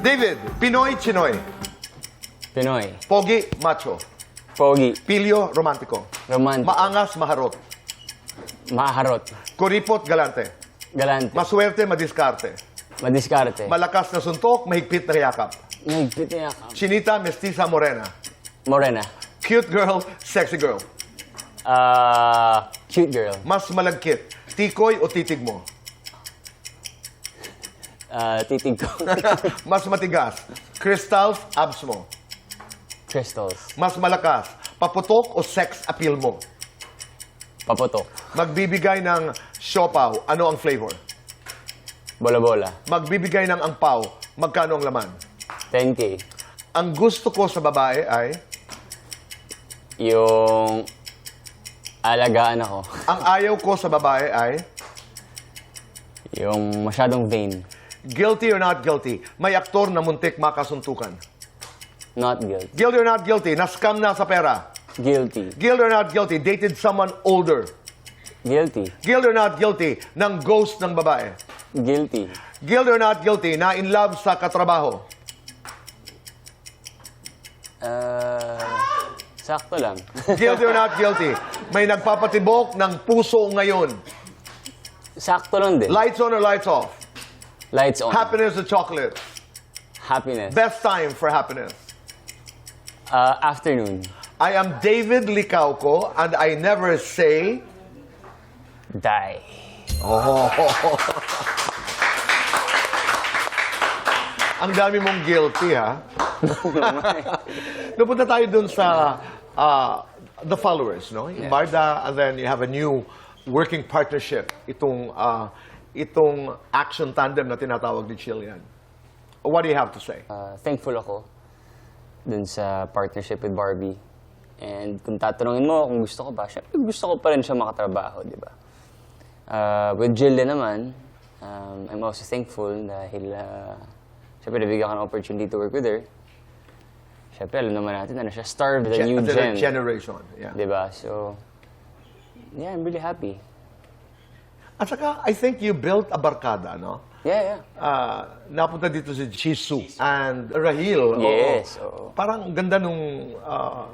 David, Pinoy, Chinoy. Pinoy. Pogi, macho. Pogi. Pilyo, romantiko. Romantic. Maangas, maharot. Maharot. Kuripot, galante. Galante. Maswerte, madiskarte. Madiskarte. Malakas na suntok, mahigpit na yakap. Mahigpit na yakap. Chinita, mestiza, morena. Morena. Cute girl, sexy girl. Cute girl. Mas malagkit, tikoy o titig mo? Titig ko. Mas matigas, crystals, abs mo. Crystals. Mas malakas, paputok o sex appeal mo? Paputok. Magbibigay ng siopaw, ano ang flavor? Bola-bola. Magbibigay ng angpaw, magkano ang laman? 10K. Ang gusto ko sa babae ay, Yung alagaan ako. ang ayaw ko sa babae ay, Yung masyadong vain. guilty or not guilty, may aktor na muntik makasuntukan. Not guilty. Guilty or not guilty, na-scam na sa pera. Guilty. Guilty or not guilty, dated someone older. Guilty. Guilty or not guilty, ng ghost ng babae. Guilty. Guilty or not guilty, na in love sa katrabaho. Sakto lang. Guilty or not guilty, may nagpapatibok ng puso ngayon. Sakto lang din. Lights on or lights off? Lights on. Happiness or chocolate? Happiness. Best time for happiness. Afternoon. I am David Licauco and I never say... Die. Oh. Ang dami mong guilty, ha? Napunta tayo dun sa the followers, no? Yung Barda, and then you have a new working partnership. Itong action tandem na tinatawag ni Chillian. What do you have to say? Thankful ako dun sa partnership with Barbie. And kung tatanungin mo kung gusto ko ba, syempre gusto ko pa rin siya makatrabaho, di ba? With Jillian naman, I'm also thankful dahil syempre nabigyan ka ng opportunity to work with her. Syempre, alam naman natin, ano siya, star of the new gen. Generation. Yeah. Di ba? So, yeah, I'm really happy. At saka, I think you built a barkada, no? Yeah. Napunta dito si Jisoo and Rahil. Yes, oo. Parang ganda nung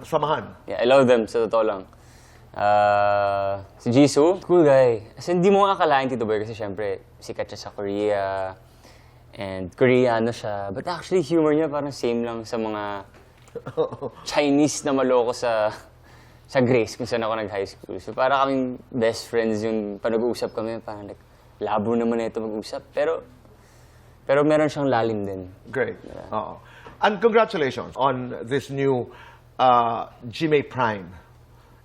samahan. Yeah, I love them, sa totoo lang. Si Jisoo, cool guy. As in, hindi mo akalain, Tito Boy, kasi syempre, sikat siya sa Korea. And Koreano siya. But actually, humor niya parang same lang sa mga Chinese na maloko sa Grace, kung saan ako nag-high school. So, para kaming best friends yung panag-uusap kami. Parang like, labo naman na ito mag-usap. Pero meron siyang lalim din. Great. Oo. And congratulations on this new GMA Prime.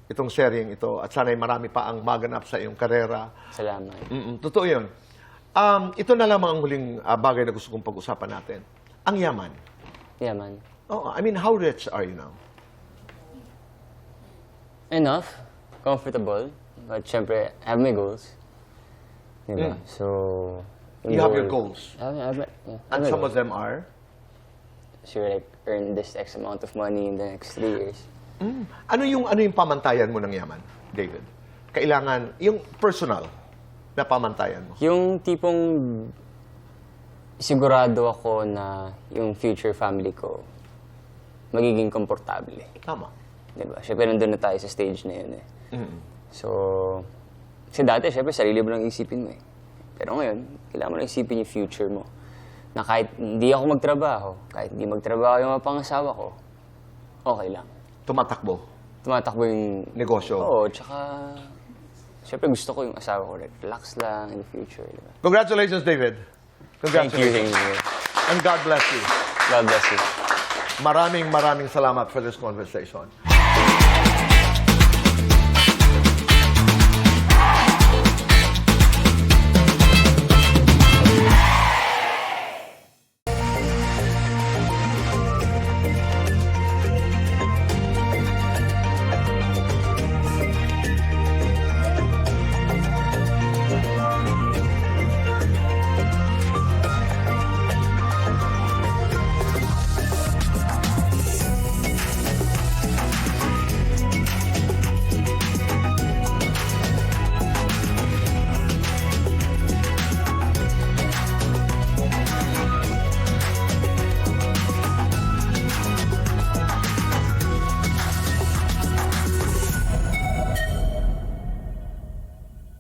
Itong seryeng ito. At sana'y marami pa ang maganap sa iyong karera. Salamat. Totoo yun. Ito na lamang ang huling bagay na gusto kong pag-usapan natin. Ang yaman. Yeah, man. Oh, I mean, how rich are you now? Enough. Comfortable. But syempre, I have my goals. Diba? So, You have your goals. I have my And some goals. of them are? Sure, like, earn this X amount of money in the next 3 years. Ano yung pamantayan mo ng yaman, David? Kailangan, yung personal na pamantayan mo. Yung tipong sigurado ako na yung future family ko magiging komportable. Tama. Diba? Siyempre, nandun na tayo sa stage na yun eh. So, kasi dati, siyempre, sarili mo lang isipin mo eh. Pero ngayon, kailangan mo lang isipin yung future mo. Na kahit hindi ako magtrabaho, kahit hindi magtrabaho yung mga pangasawa ko, okay lang. Tumatakbo. Tumatakbo yung Negosyo. Oo, tsaka siyempre gusto ko yung asawa ko, relax lang in the future. Diba? Congratulations, David. Thank you, Congratulations. thank you. And God bless you. God bless you. Maraming salamat for this conversation.